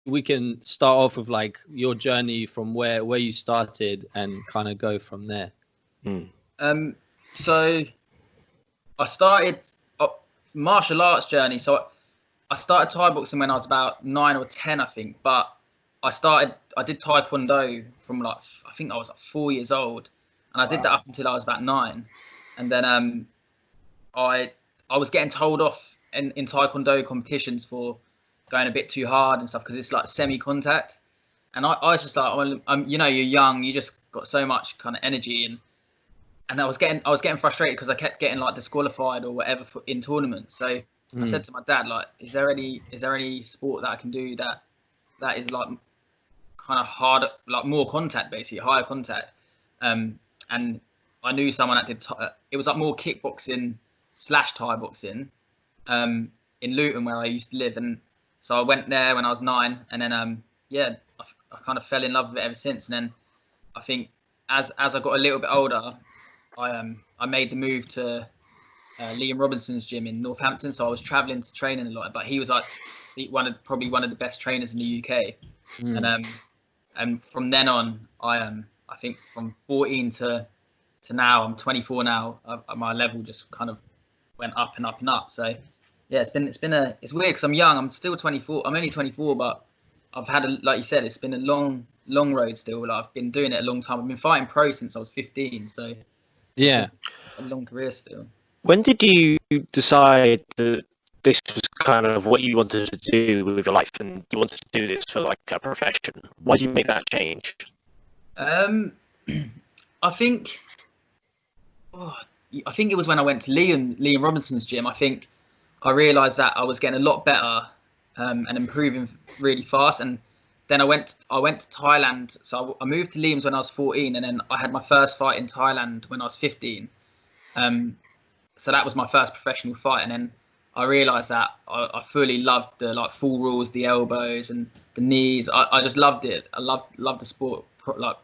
we can start off with like your journey from where you started and kind of go from there. So I started martial arts journey. So I started Thai boxing when I was about 9 or 10, I think. But I did Taekwondo from like, I think I was like 4 years old, and I did that up until I was about 9. And then I was getting told off in Taekwondo competitions for going a bit too hard and stuff, because it's like semi-contact. And I was just like, you know, you're young, you just got so much kind of energy, and I was getting frustrated because I kept getting like disqualified or whatever in tournaments. So I said to my dad, like, is there any sport that I can do that is like kind of hard, like more contact, basically higher contact? And I knew someone that did. It was like more kickboxing / Thai boxing in Luton, where I used to live, and so I went there when I was 9, and then I kind of fell in love with it ever since. And then I think as I got a little bit older, I made the move to Liam Robinson's gym in Northampton. So I was traveling to training a lot, but he was like probably one of the best trainers in the UK. And from then on, I think from 14 to now, I'm 24 now. My level just kind of went up and up and up. So yeah, it's weird because I'm young. I'm still 24. I'm only 24, but I've had like you said, it's been a long road still. Like, I've been doing it a long time. I've been fighting pro since I was 15. So yeah, a long career still. When did you decide that this was kind of what you wanted to do with your life, and you wanted to do this for like a profession? Why did you make that change? I think it was when I went to Liam Robinson's gym. I think I realised that I was getting a lot better and improving really fast. And then I went to Thailand. So I moved to Liam's when I was 14, and then I had my first fight in Thailand when I was 15. So that was my first professional fight, and then I realised that I fully loved the like full rules, the elbows and the knees. I just loved it. I loved the sport. Like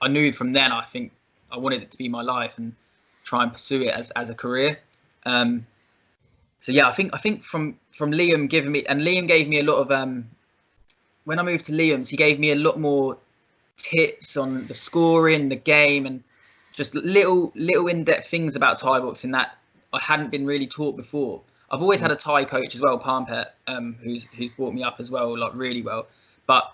I knew from then, I think I wanted it to be my life and try and pursue it as a career. So yeah, I think from Liam Liam gave me a lot of when I moved to Liam's, he gave me a lot more tips on the scoring, the game, and just little in-depth things about Thai boxing that I hadn't been really taught before. I've always had a Thai coach as well, Parmpet, who's brought me up as well, like really well. But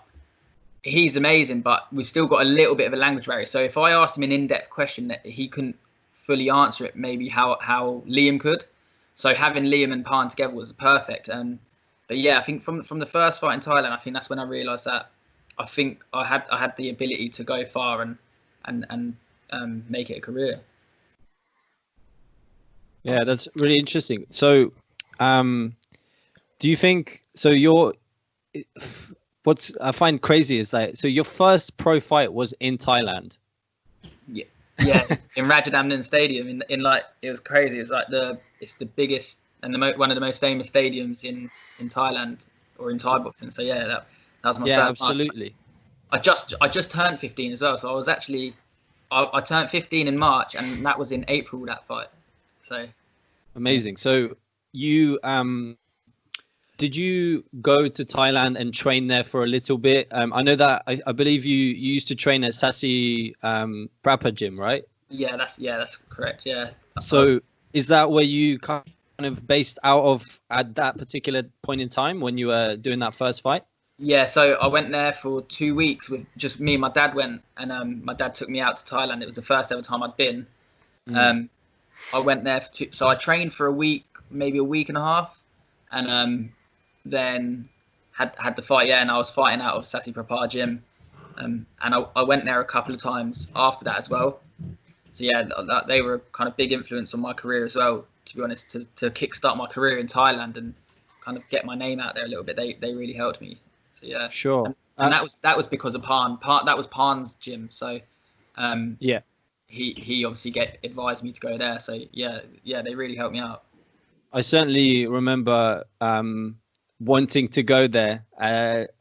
he's amazing, but we've still got a little bit of a language barrier. So if I asked him an in-depth question that he couldn't fully answer it, maybe how Liam could. So having Liam and Parn together was perfect. But yeah, I think from the first fight in Thailand, I think that's when I realised that I think I had the ability to go far and make it a career. Yeah, that's really interesting. So, do you think what I find crazy is that your first pro fight was in Thailand? Yeah, in Rajadamnern Stadium. In like, it was crazy. It's like it's the biggest and one of the most famous stadiums in Thailand or in Thai boxing. So yeah, that was my first. Yeah, absolutely. Fight. I just turned 15 as well. So I was actually I turned 15 in March, and that was in April, that fight. So amazing. So you did you go to Thailand and train there for a little bit? I know that I believe you used to train at Sasi Prapa gym, right? Yeah, that's correct. Yeah. So is that where you kind of based out of at that particular point in time when you were doing that first fight? Yeah, so I went there for 2 weeks with just me and my dad went, and my dad took me out to Thailand. It was the first ever time I'd been. I went there so I trained for a week, maybe a week and a half, and then had the fight. Yeah, and I was fighting out of Sasi Prapa gym, and I went there a couple of times after that as well. So yeah, they were a kind of big influence on my career as well. To be honest, to kickstart my career in Thailand and kind of get my name out there a little bit, they really helped me. So yeah, sure. And that was because of Parn. That was Parn's gym. So yeah, he obviously advised me to go there. So yeah, they really helped me out. I certainly remember wanting to go there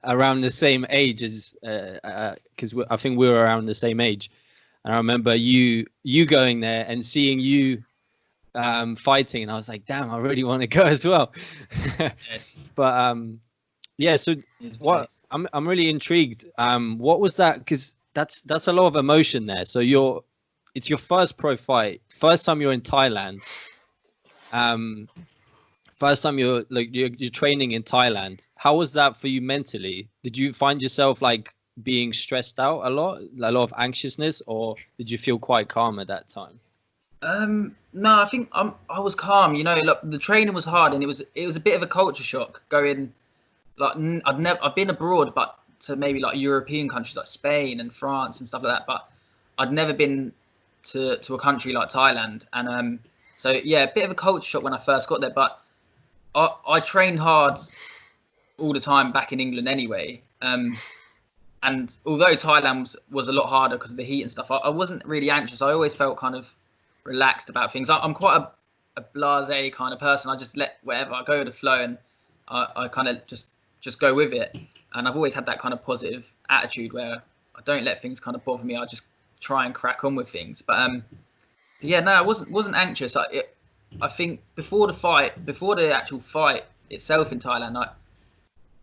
around the same age as because I think we were around the same age. And I remember you going there and seeing you fighting, and I was like, damn, I really want to go as well. Yes. But Yeah. So what I'm really intrigued. What was that? Because that's a lot of emotion there. So it's your first pro fight, first time you're in Thailand. First time you're training in Thailand. How was that for you mentally? Did you find yourself like being stressed out a lot of anxiousness, or did you feel quite calm at that time? No, I think I was calm. You know, look, the training was hard, and it was a bit of a culture shock going. Like I've been abroad, but to maybe like European countries like Spain and France and stuff like that. But I'd never been to a country like Thailand, and so yeah, a bit of a culture shock when I first got there. But I trained hard all the time back in England anyway. And although Thailand was a lot harder because of the heat and stuff, I wasn't really anxious. I always felt kind of relaxed about things. I'm quite a blasé kind of person. I just let whatever, I go with the flow, and I kind of just go with it. And I've always had that kind of positive attitude where I don't let things kind of bother me. I just try and crack on with things. But yeah, no, I wasn't anxious. I think before the actual fight itself in Thailand,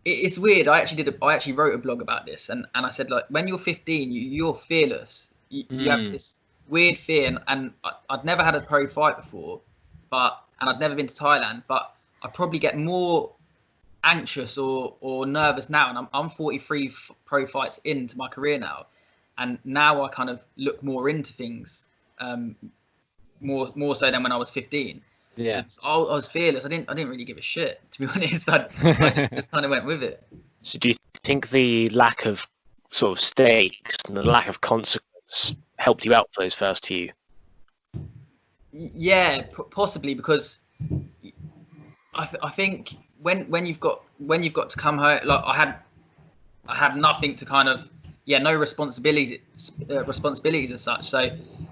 it's weird. I actually wrote a blog about this, and I said, like, when you're 15, you're fearless. You have this weird fear, and I'd never had a pro fight before, and I'd never been to Thailand, but I probably get more anxious or nervous now, and I'm 43 pro fights into my career now, and now I kind of look more into things, more so than when I was 15. Yeah, I was fearless. I didn't really give a shit, to be honest. I just kind of went with it. So do you think the lack of sort of stakes and the lack of consequence helped you out for those first few? Yeah, possibly, because I think when you've got to come home, like I had nothing to kind of, no responsibilities as such. So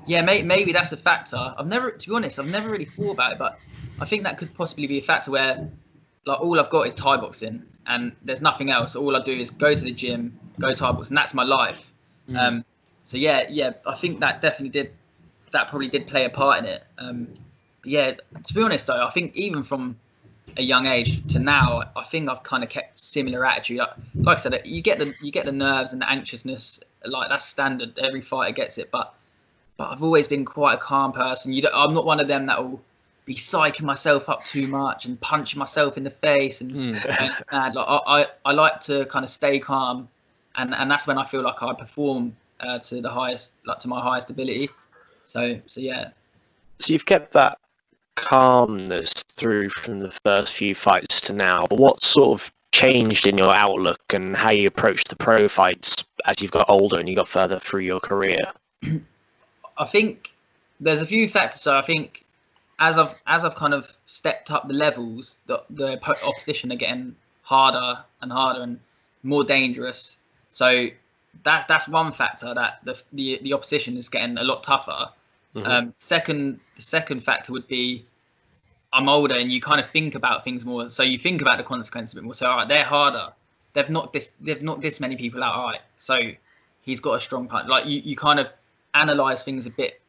yeah, maybe that's a factor. To be honest, I've never really thought about it, but I think that could possibly be a factor where, like, all I've got is Thai boxing and there's nothing else. All I do is go to the gym, go Thai boxing, and that's my life. So yeah, I think that probably did play a part in it. Yeah, to be honest though, I think even from a young age to now, I think I've kind of kept similar attitude. Like I said, you get the nerves and the anxiousness, like that's standard. Every fighter gets it, but I've always been quite a calm person. I'm not one of them that will be psyching myself up too much and punching myself in the face and mad. Like I like to kind of stay calm, and that's when I feel like I perform to the highest, like to my highest ability. So yeah. So you've kept that calmness through from the first few fights to now, but what sort of changed in your outlook and how you approach the pro fights as you've got older and you got further through your career? I think there's a few factors. So I think as I've kind of stepped up the levels, the opposition are getting harder and harder and more dangerous. So that's one factor, that the opposition is getting a lot tougher. The second factor would be I'm older and you kind of think about things more. So you think about the consequences a bit more. So all right, they're harder. They've not this many people out. All right, so he's got a strong punch. Like you kind of analyze things a bit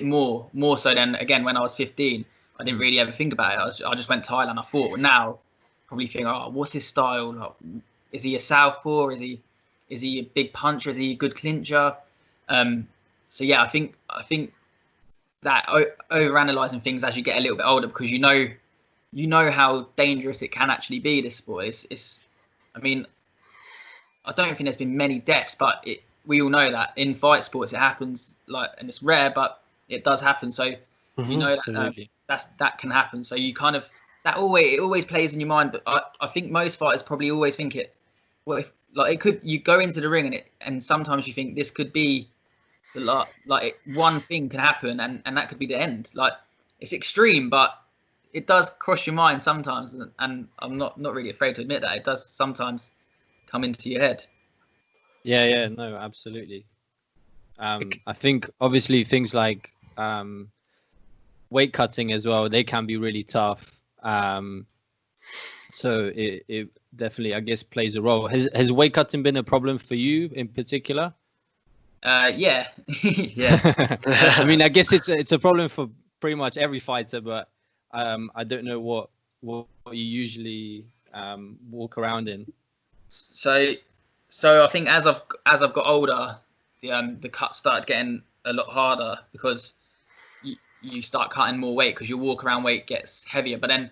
more so than, again, when I was 15. I didn't really ever think about it. I just went Thailand. I thought, well, now probably think, oh, what's his style? Like, is he a southpaw? Is he a big puncher? Is he a good clincher? So yeah, I think that over-analysing things as you get a little bit older, because you know how dangerous it can actually be, this sport. I mean, I don't think there's been many deaths, but we all know that in fight sports it happens, like, and it's rare, but it does happen. So you know that can happen. So you kind of, it always plays in your mind. But I think most fighters probably always think it. Well, if, like, it could, you go into the ring and sometimes you think this could be one thing can happen and that could be the end. Like, it's extreme, but it does cross your mind sometimes, and I'm not really afraid to admit that it does sometimes come into your head. Yeah, no, absolutely. I think obviously things like weight cutting as well, they can be really tough. So it definitely, I guess, plays a role. Has weight cutting been a problem for you in particular? Yeah. I mean, I guess it's a problem for pretty much every fighter, but I don't know what you usually walk around in. So I think as I've got older, the cuts started getting a lot harder because you start cutting more weight because your walk around weight gets heavier. But then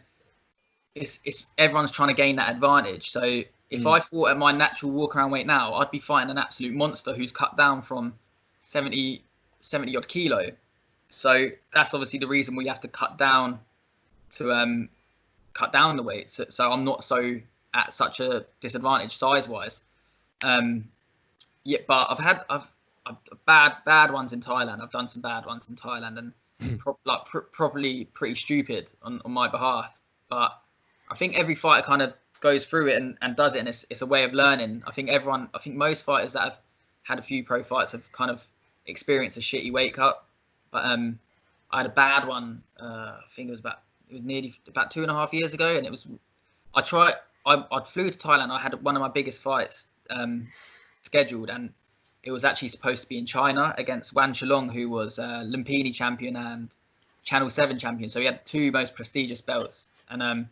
it's everyone's trying to gain that advantage. So if I fought at my natural walk around weight now, I'd be fighting an absolute monster who's cut down from 70 odd kilo. So that's obviously the reason we have to cut down to cut down the weight. So I'm not so at such a disadvantage size wise. Yeah, but I've bad ones in Thailand. I've done some bad ones in Thailand and probably pretty stupid on my behalf. But I think every fighter kind of goes through it and does it, and it's a way of learning. I think most fighters that have had a few pro fights have kind of experienced a shitty weight cut. But I had a bad one. I think it was nearly about 2.5 years ago, and I flew to Thailand. I had one of my biggest fights scheduled, and it was actually supposed to be in China against Wan Chalong, who was Lumpini champion and Channel 7 champion. So he had 2 most prestigious belts, and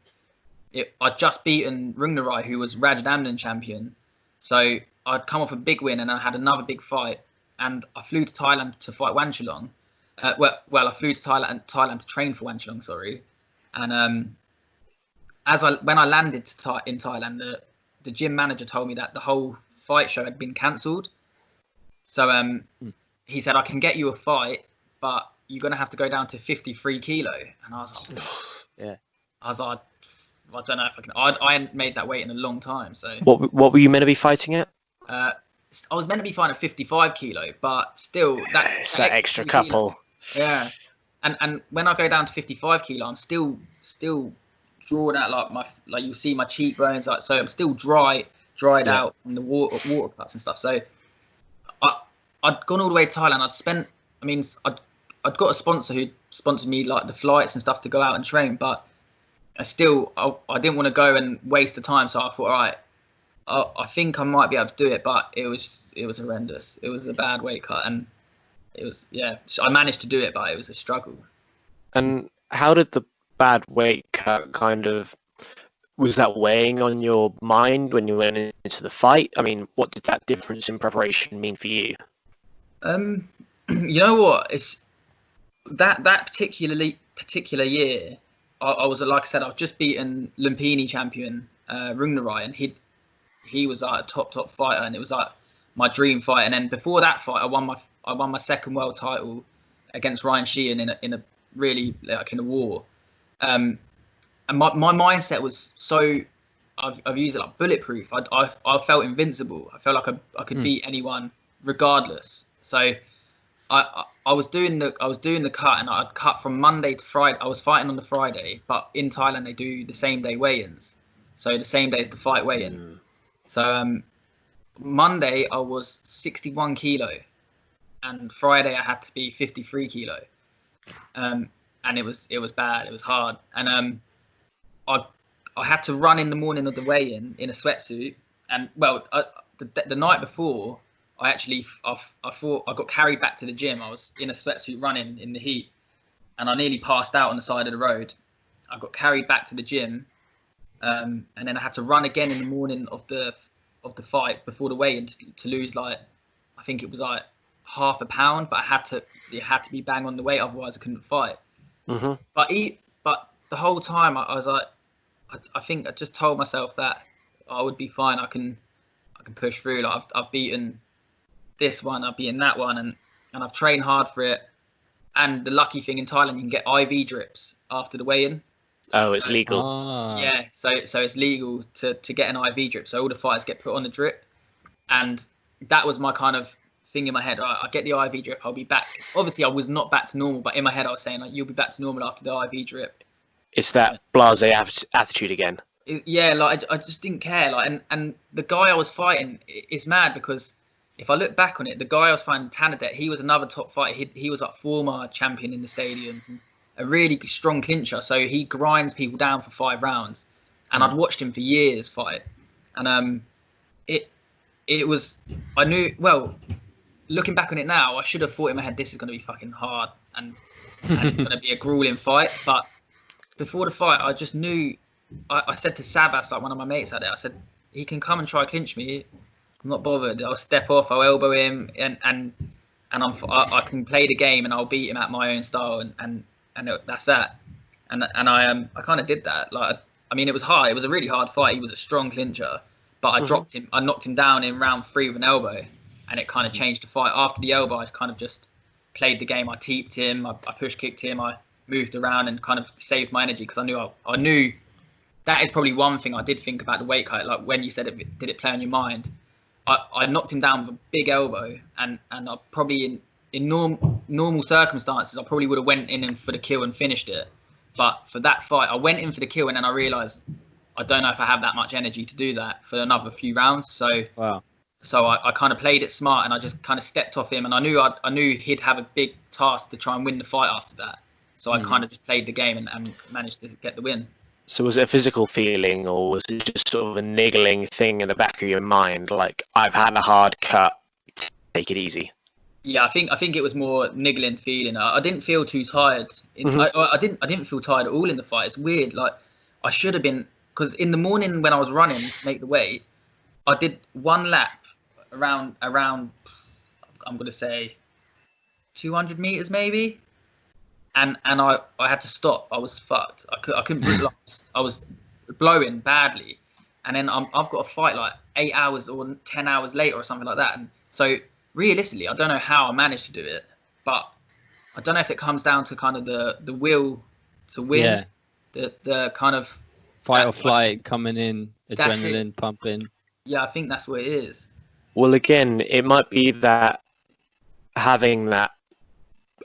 I'd just beaten Rungnarai, who was Rajadamnern champion. So I'd come off a big win, and I had another big fight, and I flew to Thailand to fight Wan Chalong. Well, I flew to Thailand to train for Wan Chalong, sorry. And when I landed in Thailand, the gym manager told me that the whole fight show had been cancelled. So he said, I can get you a fight, but you're going to have to go down to 53 kilo. And I was like, yeah. I was like, I don't know if I can. I hadn't made that weight in a long time. So what were you meant to be fighting at? I was meant to be fighting at 55 kilo, but still it's that extra couple. Yeah. And when I go down to 55 kilo, I'm still drawn out, like you see my cheekbones, so I'm still dried out from the water cuts and stuff. So I'd gone all the way to Thailand. I'd got a sponsor who sponsored me like the flights and stuff to go out and train, but I didn't want to go and waste the time. So I thought, all right, I think I might be able to do it, but it was horrendous. It was a bad weight cut, and it was, I managed to do it, but it was a struggle. And how did the bad weight cut was that weighing on your mind when you went into the fight? I mean, what did that difference in preparation mean for you? You know what? It's that particular year. I was, like I said, I've just beaten Lumpini champion Rungnarai, and he was like a top fighter, and it was like my dream fight. And then before that fight, I won my second world title against Ryan Sheehan in a really, like, in a war. And my mindset was so, I've used it like bulletproof. I felt invincible. I felt like I could beat anyone regardless. So I was doing the cut, and I'd cut from Monday to Friday. I was fighting on the Friday, but in Thailand they do the same day weigh-ins, so the same day as the fight weigh-in. So Monday I was 61 kilo, and Friday I had to be 53 kilo, and it was bad. It was hard, and I had to run in the morning of the weigh-in in a sweatsuit, and the night before. I thought I got carried back to the gym. I was in a sweatsuit running in the heat, and I nearly passed out on the side of the road. I got carried back to the gym, and then I had to run again in the morning of the fight before the weigh-in to lose, like, I think it was like half a pound, but it had to be bang on the weight, otherwise I couldn't fight. Mm-hmm. But the whole time I was like, I think I just told myself that I would be fine. I can push through. Like I've beaten this one, I've beaten that one, and I've trained hard for it. And the lucky thing in Thailand, you can get IV drips after the weigh-in. Oh, it's legal. Yeah, so it's legal to get an IV drip. So all the fighters get put on the drip, and that was my kind of thing in my head. I get the IV drip, I'll be back. Obviously, I was not back to normal, but in my head, I was saying, like, you'll be back to normal after the IV drip. It's that blasé attitude again. Yeah, like I just didn't care. Like, and the guy I was fighting is mad, because if I look back on it, the guy I was fighting, Tanadet, he was another top fighter. He was like former champion in the stadiums and a really strong clincher. So he grinds people down for 5 rounds. And I'd watched him for years fight. And it was, I knew, well, looking back on it now, I should have thought in my head, this is going to be fucking hard and it's going to be a grueling fight. But before the fight, I just knew, I said to Sabas, like one of my mates out there, I said, he can come and try clinch me. I'm not bothered. I'll step off, I'll elbow him, and I can play the game and I'll beat him at my own style, and that's that. And I kind of did that. Like, I mean, it was hard. It was a really hard fight. He was a strong clincher, but I dropped him. I knocked him down in round 3 with an elbow, and it kind of changed the fight. After the elbow, I kind of just played the game. I teeped him. I push kicked him. I moved around and kind of saved my energy, because I knew that is probably one thing I did think about the weight cut. Like when you said it, did it play on your mind? I knocked him down with a big elbow, and I probably in normal circumstances I probably would have went in for the kill and finished it. But for that fight, I went in for the kill, and then I realised I don't know if I have that much energy to do that for another few rounds. So wow. So I kind of played it smart, and I just kind of stepped off him, and I knew he'd have a big task to try and win the fight after that. So I kind of just played the game and managed to get the win. So was it a physical feeling, or was it just sort of a niggling thing in the back of your mind, like, I've had a hard cut, take it easy? Yeah, I think it was more niggling feeling. I didn't feel too tired. I didn't feel tired at all in the fight. It's weird. Like, I should have been, because in the morning when I was running to make the weight, I did one lap around I'm gonna say 200 meters maybe, and I had to stop. I was fucked. I couldn't breathe. I was blowing badly, and then I've got a fight like 8 hours or 10 hours later or something like that. And so realistically, I don't know how I managed to do it, but I don't know if it comes down to kind of the will to win, the kind of fight or flight coming in, adrenaline pumping. Yeah, I think that's what it is. Well, again, it might be that having that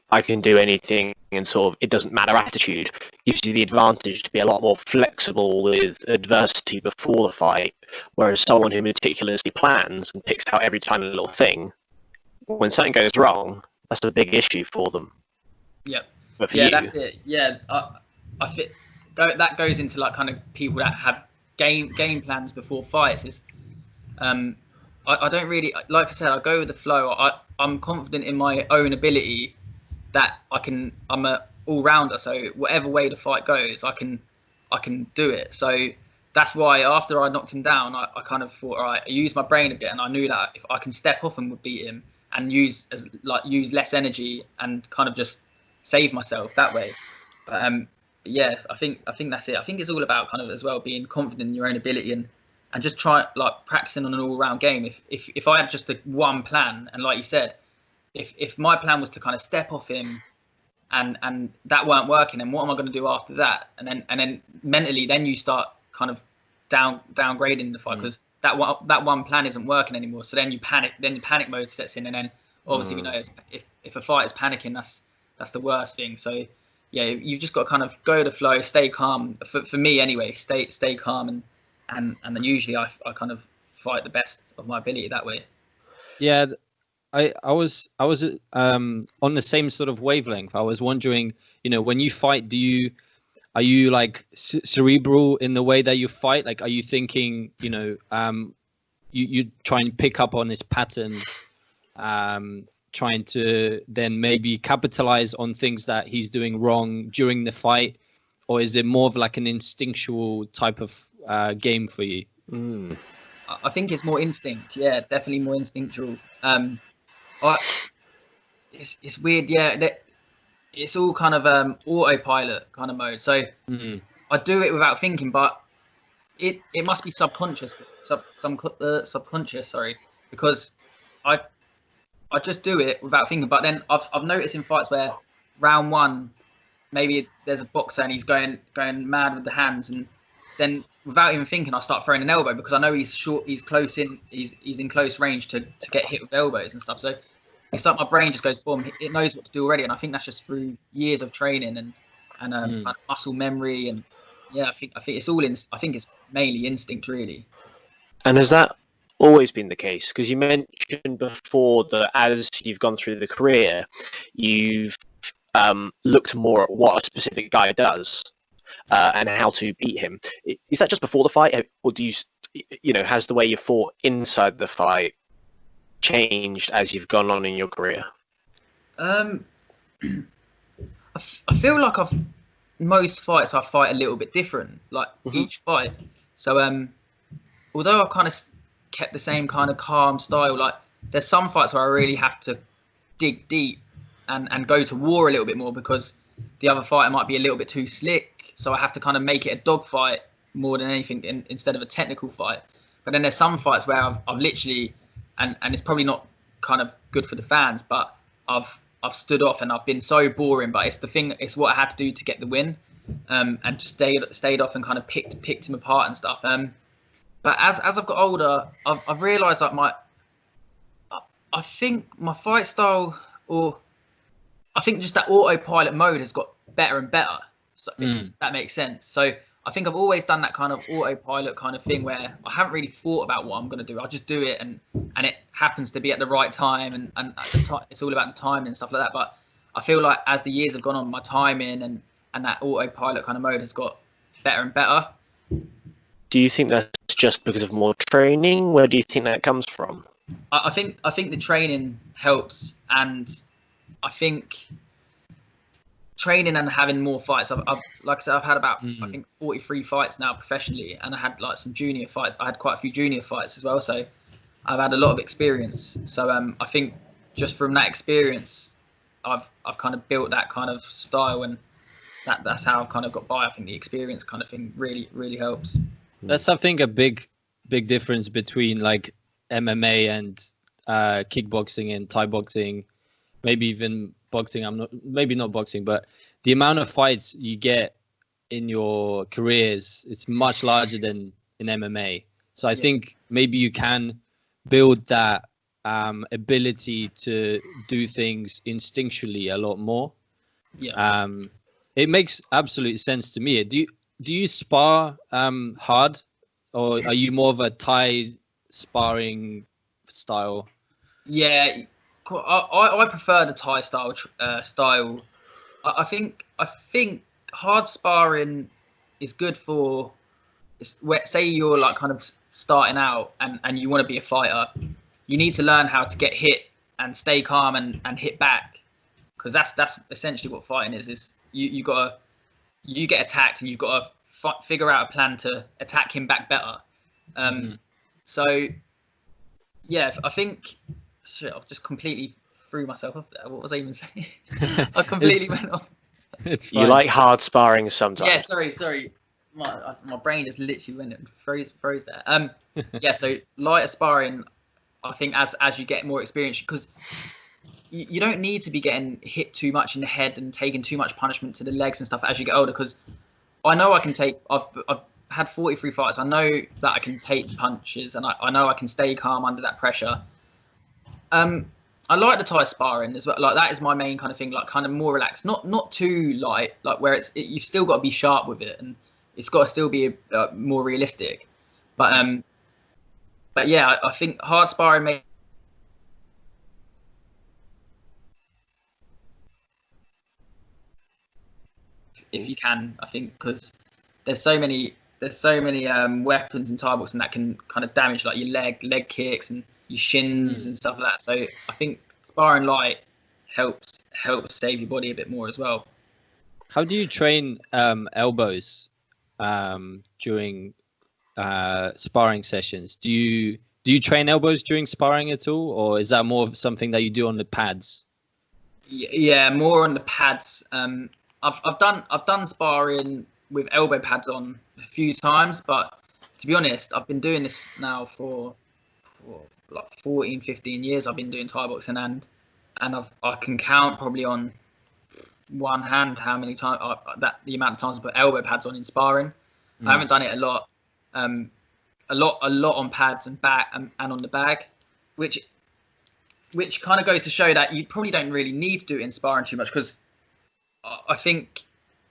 I can do anything and sort of it doesn't matter attitude gives you the advantage to be a lot more flexible with adversity before the fight, whereas someone who meticulously plans and picks out every tiny little thing, when something goes wrong, that's a big issue for them. Yep. But for yeah, you, that's it. Yeah, I think that goes into like kind of people that have game plans before fights. Is I don't really, like I said, I go with the flow. I'm confident in my own ability that I'm a all-rounder, so whatever way the fight goes, I can do it. So that's why after I knocked him down, I kind of thought, all right, I used my brain a bit, and I knew that if I can step off and beat him and use less energy and kind of just save myself that way. But yeah, I think that's it. I think it's all about kind of as well being confident in your own ability and just try like practicing on an all-round game. If I had just one plan, and like you said, if my plan was to kind of step off him and that weren't working, then what am I going to do after that? And then mentally, then you start kind of downgrading the fight, because that one plan isn't working anymore. So then you panic. Then the panic mode sets in, and then obviously we know if a fight is panicking, that's the worst thing. So yeah, you've just got to kind of go with the flow, stay calm. For me anyway, stay calm, and then usually I kind of fight the best of my ability that way. Yeah, I was on the same sort of wavelength. I was wondering, when you fight, are you like cerebral in the way that you fight? Like, are you thinking, you try and pick up on his patterns, trying to then maybe capitalize on things that he's doing wrong during the fight? Or is it more of like an instinctual type of game for you? I think it's more instinct. Yeah, definitely more instinctual. It's weird. Yeah, it's all kind of autopilot kind of mode. So I do it without thinking, but it must be subconscious. Subconscious. Sorry, because I just do it without thinking. But then I've noticed in fights where round one, maybe there's a boxer and he's going mad with the hands, and then without even thinking, I start throwing an elbow because I know he's short, he's close in, he's in close range to get hit with elbows and stuff. So it's like my brain just goes boom, it knows what to do already, and I think that's just through years of training and muscle memory, and yeah, I think it's all in. I think it's mainly instinct, really. And has that always been the case? Because you mentioned before that as you've gone through the career, you've looked more at what a specific guy does and how to beat him. Is that just before the fight, or do has the way you fought inside the fight changed as you've gone on in your career? I feel like most fights I fight a little bit different, like each fight. So although I've kind of kept the same kind of calm style, like there's some fights where I really have to dig deep and go to war a little bit more because the other fighter might be a little bit too slick. So I have to kind of make it a dog fight more than anything instead of a technical fight. But then there's some fights where I've literally, and it's probably not kind of good for the fans, but I've stood off and I've been so boring, but it's what I had to do to get the win, and stayed off and kind of picked him apart and stuff. But as I've got older, I've realised like I think my fight style, or I think just that autopilot mode has got better and better. So if that makes sense. So I think I've always done that kind of autopilot kind of thing where I haven't really thought about what I'm going to do. I'll just do it, and it happens to be at the right time, and at the time, it's all about the timing and stuff like that. But I feel like as the years have gone on, my timing and that autopilot kind of mode has got better and better. Do you think that's just because of more training? Where do you think that comes from? I think the training helps, and I think training and having more fights. I've like I said, I've had about I think 43 fights now professionally, and I had like some junior fights. I had quite a few junior fights as well, so I've had a lot of experience. So I think just from that experience, I've kind of built that kind of style, and that's how I've kind of got by. I think the experience kind of thing really helps. That's I think a big difference between like MMA and kickboxing and Thai boxing, maybe even boxing. Maybe not boxing, but the amount of fights you get in your careers, it's much larger than in MMA. So I think maybe you can build that ability to do things instinctually a lot more. Yeah. It makes absolute sense to me. Do you spar hard, or are you more of a Thai sparring style? Yeah, I prefer the Thai style. I think hard sparring is good for, say you're like kind of starting out and you want to be a fighter. You need to learn how to get hit and stay calm and hit back, because that's essentially what fighting is you get attacked and you've got to figure out a plan to attack him back better. So yeah, I think I've just completely threw myself off there. What was I even saying? I completely went off. It's fine. You like hard sparring sometimes. Yeah, sorry. My brain just literally went and froze there. Yeah, so lighter sparring, I think as you get more experience, because you don't need to be getting hit too much in the head and taking too much punishment to the legs and stuff as you get older, because I know I can take, I've had 43 fights. I know that I can take punches, and I know I can stay calm under that pressure. I like the Thai sparring as well. Like that is my main kind of thing, like kind of more relaxed, not too light, like where you've still got to be sharp with it, and it's got to still be more realistic. But yeah, I think hard sparring if you can, I think, because there's so many weapons in Thai boxing that can kind of damage like your leg kicks and your shins and stuff like that. So I think sparring light helps save your body a bit more as well. How do you train elbows during sparring sessions? Do you train elbows during sparring at all, or is that more of something that you do on the pads? Yeah, more on the pads. I've done sparring with elbow pads on a few times, but to be honest, I've been doing this now for like 14, 15 years. I've been doing Thai boxing, and I can count probably on one hand how many times the amount of times I put elbow pads on in sparring. I haven't done it a lot. A lot on pads and back and on the bag, which kind of goes to show that you probably don't really need to do it in sparring too much, because I think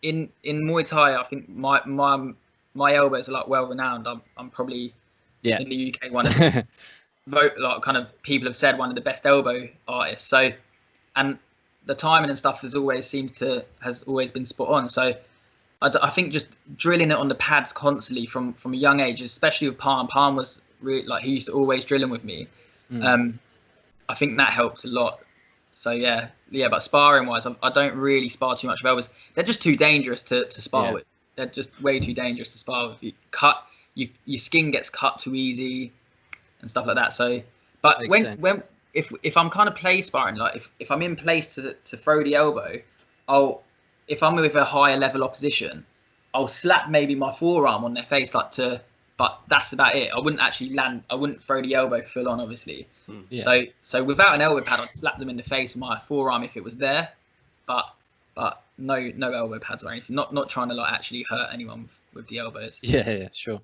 in Muay Thai, I think my elbows are like well renowned. I'm probably in the UK one of the like kind of people have said one of the best elbow artists. So, and the timing and stuff has always been spot on. So I think just drilling it on the pads constantly from a young age, especially with Palm. Palm was really like, he used to always drilling with me. I think that helps a lot. So yeah. But sparring wise, I don't really spar too much with elbows. They're just too dangerous to spar with. They're just way too dangerous to spar with. your skin gets cut too easy and stuff like that. So, but if I'm kind of play sparring, like if I'm in place to throw the elbow, if I'm with a higher level opposition, I'll slap maybe my forearm on their face but that's about it. I wouldn't actually land. I wouldn't throw the elbow full on, obviously. Yeah. So without an elbow pad, I'd slap them in the face with my forearm if it was there, but no elbow pads or anything. Not trying to like actually hurt anyone with the elbows. Yeah, sure.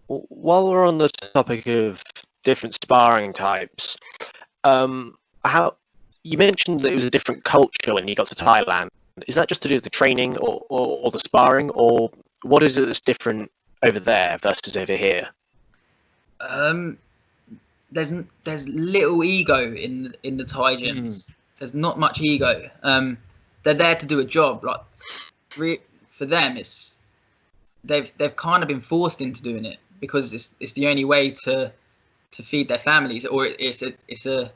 While we're on the topic of different sparring types, how you mentioned that it was a different culture when you got to Thailand. Is that just to do with the training or the sparring, or what is it that's different over there versus over here? There's little ego in the Thai gyms. There's not much ego. They're there to do a job. Like for them, it's they've kind of been forced into doing it because it's the only way to feed their families, or it's a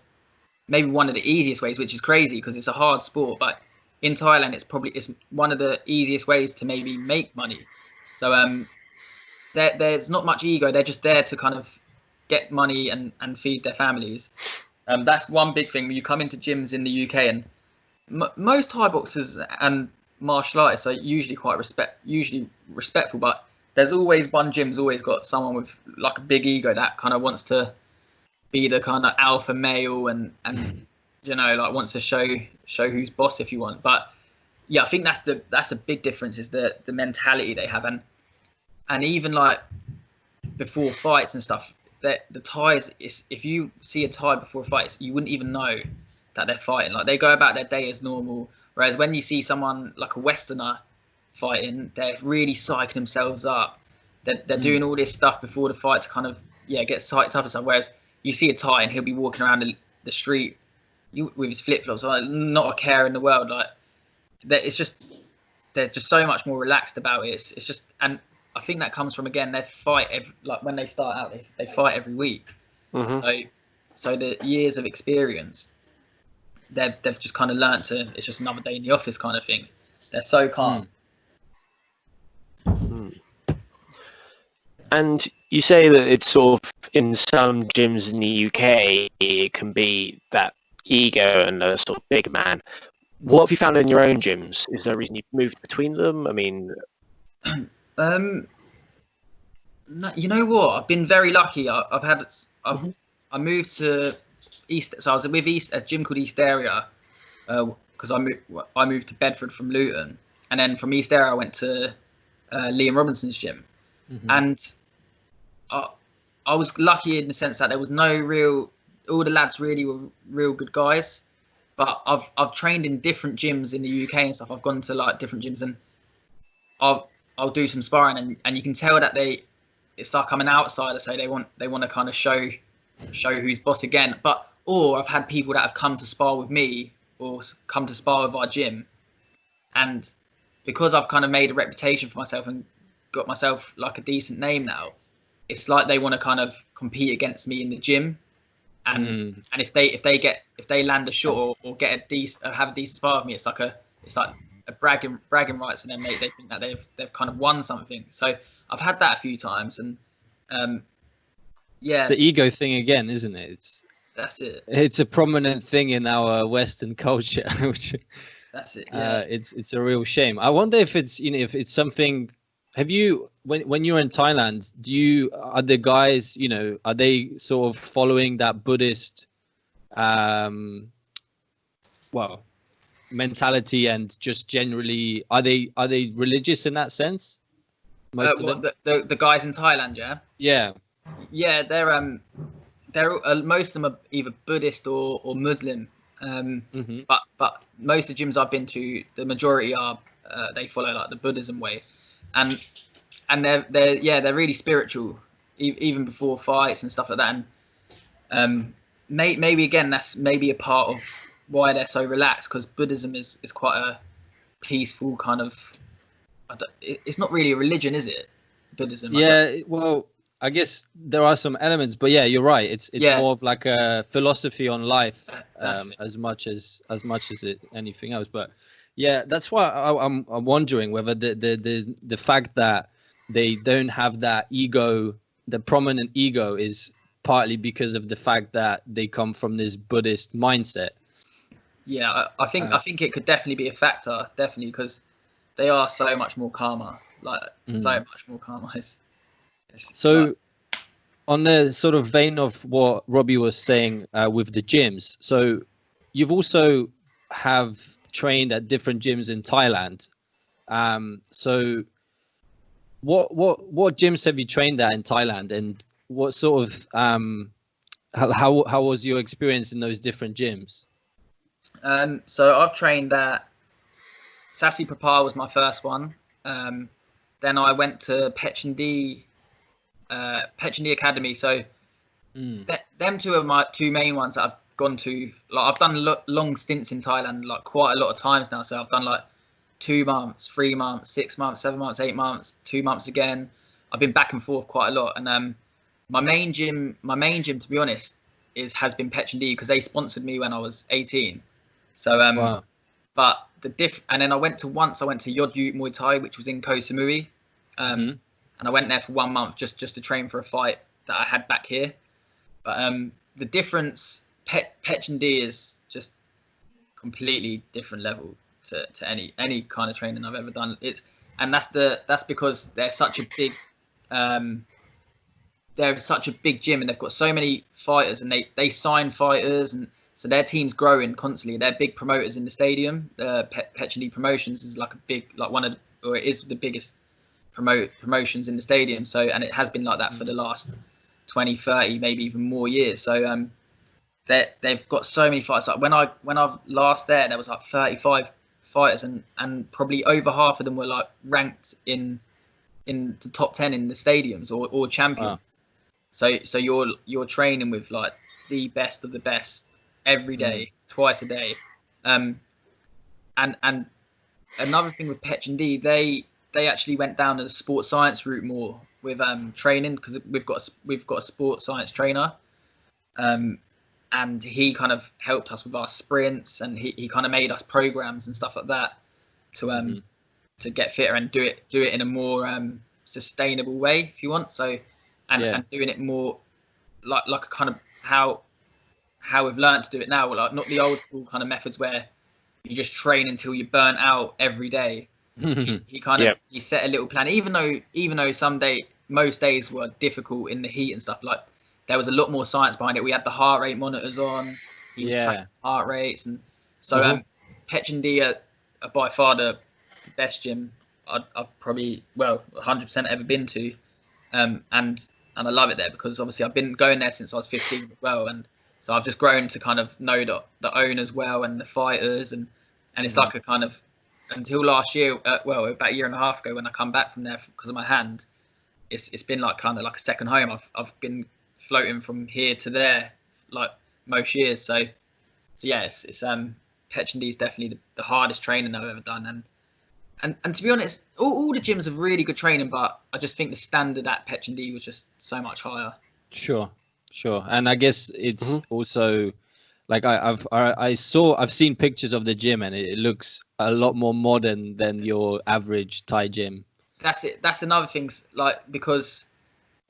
maybe one of the easiest ways, which is crazy because it's a hard sport. But in Thailand, it's one of the easiest ways to maybe make money. So there's not much ego. They're just there to kind of get money and feed their families. That's one big thing when you come into gyms in the UK, and most Thai boxers and martial artists are usually quite respectful, but there's always one gym's always got someone with like a big ego that kind of wants to be the kind of alpha male and you know, like wants to show who's boss if you want. But yeah, I think that's a big difference is the mentality they have, and even like before fights and stuff, that the Thais, if you see a Thai before fights, you wouldn't even know that they're fighting. Like they go about their day as normal. Whereas when you see someone like a Westerner fighting, they're really psyching themselves up. They're doing all this stuff before the fight to kind of get psyched up and stuff. Whereas you see a Thai and he'll be walking around the street with his flip flops, like not a care in the world. Like they're just so much more relaxed about it. It's just, and I think that comes from, again, they fight like when they start out, they fight every week. So the years of experience, they've just kind of learnt to, it's just another day in the office kind of thing. They're so calm. And you say that it's sort of in some gyms in the UK, it can be that ego and a sort of big man. What have you found in your own gyms? Is there a reason you've moved between them? I mean, no, you know what? I've been very lucky. I moved to East, so I was with a gym called East Area, because I moved to Bedford from Luton, and then from East Area I went to Liam Robinson's gym, and I was lucky in the sense that there was all the lads really were real good guys. But I've trained in different gyms in the UK and stuff. I've gone to like different gyms, and I'll do some sparring, and you can tell that it's like I'm an outsider, so they want to kind of show who's boss again. Or I've had people that have come to spar with me or come to spar with our gym, and because I've kind of made a reputation for myself and got myself like a decent name now, it's like they want to kind of compete against me in the gym. And if they land a shot or get have a decent spar with me, it's like a bragging rights for them. They think that they've kind of won something. So I've had that a few times, and it's the ego thing again, isn't it? That's it. It's a prominent thing in our Western culture. Which, that's it. Yeah. It's a real shame. I wonder if it's if it's something. Have you, when you're in Thailand, are the guys, are they sort of following that Buddhist, mentality, and just generally, are they religious in that sense? Most of them? The guys in Thailand, yeah. Yeah, they're most of them are either Buddhist or Muslim, but most of the gyms I've been to, the majority are they follow like the Buddhism way. And they're really spiritual, even before fights and stuff like that. And maybe again, that's maybe a part of why they're so relaxed, because Buddhism is quite a peaceful kind of. It's not really a religion, is it? Buddhism. Yeah, well, I guess there are some elements, but yeah, you're right. It's more of like a philosophy on life, as much as anything else. But yeah, that's why I'm wondering whether the fact that they don't have that ego. The prominent ego is partly because of the fact that they come from this Buddhist mindset. Yeah, I think it could definitely be a factor, definitely, because they are so much more calmer, like so much more calmer. So, like, on the sort of vein of what Robbie was saying with the gyms, so you've also have trained at different gyms in Thailand. So what gyms have you trained at in Thailand, and what sort of how was your experience in those different gyms? so I've trained at Sassi Papa was my first one. Then I went to Petchendy Academy. So them two are my two main ones that I've gone to. Like I've done long stints in Thailand, like quite a lot of times now. So I've done like 2 months, 3 months, 6 months, 7 months, 8 months, 2 months again. I've been back and forth quite a lot. And my main gym, to be honest, has been Petchendy because they sponsored me when I was 18. So Wow. but and then I went to UK Muay Thai, which was in Koh Samui. And I went there for 1 month just to train for a fight that I had back here. But the difference, Petchendy is just completely different level to any kind of training I've ever done. That's because they're such a big gym, and they've got so many fighters, and they sign fighters, and so their team's growing constantly. They're big promoters in the stadium. Petchendy Promotions is like it is the biggest promotions in the stadium. So, and it has been like that for the last 20, 30, maybe even more years. So they've got so many fights. Like when I last there was like 35 fighters, and probably over half of them were like ranked in the top 10 in the stadiums or champions. Wow. So you're training with like the best of the best every day, twice a day. And another thing with Petchendy, they actually went down the sports science route more with training, because we've got a sports science trainer, and he kind of helped us with our sprints, and he kind of made us programs and stuff like that to get fitter and do it in a more sustainable way, if you want. So and doing it more like a kind of how we've learned to do it now, like not the old school kind of methods where you just train until you're burnt out every day. He kind of he set a little plan, even though most days were difficult in the heat and stuff. Like there was a lot more science behind it. We had the heart rate monitors on. He was tracking heart rates, and so Petchendy are by far the best gym I've probably 100% ever been to, and I love it there because obviously I've been going there since I was 15 as well, and so I've just grown to kind of know the owners well and the fighters, and it's like a kind of, until last year, about a year and a half ago when I come back from there because of my hand, it's been like kind of like a second home. I've been floating from here to there like most years. So yeah, it's Petchendy is definitely the hardest training I've ever done, and to be honest, all the gyms have really good training, but I just think the standard at Petchendy was just so much higher. Sure, and I guess it's also like I've seen pictures of the gym, and it looks a lot more modern than your average Thai gym. That's it. That's another thing, like, because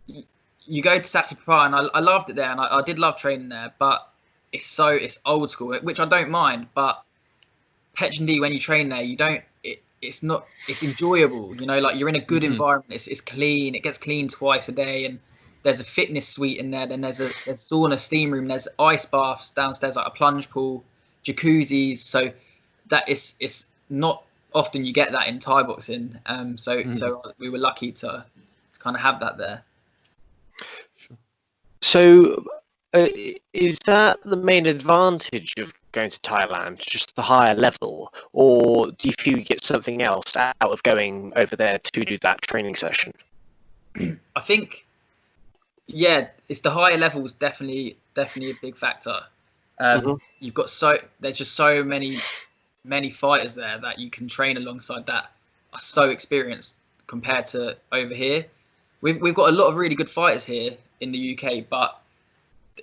you go to Sassi Papa, and I loved it there, and I did love training there, but it's old school, which I don't mind. But Petchendy, when you train there, it's enjoyable, like you're in a good environment. It's clean. It gets cleaned twice a day, and there's a fitness suite in there. Then there's a sauna, steam room. There's ice baths downstairs, like a plunge pool, jacuzzis. So that it's not often you get that in Thai boxing. So we were lucky to kind of have that there. So is that the main advantage of going to Thailand, just the higher level, or do you feel you get something else out of going over there to do that training session? I think, it's the higher levels, definitely a big factor. You've got there's just so many fighters there that you can train alongside that are so experienced compared to over here. We've got a lot of really good fighters here in the UK, but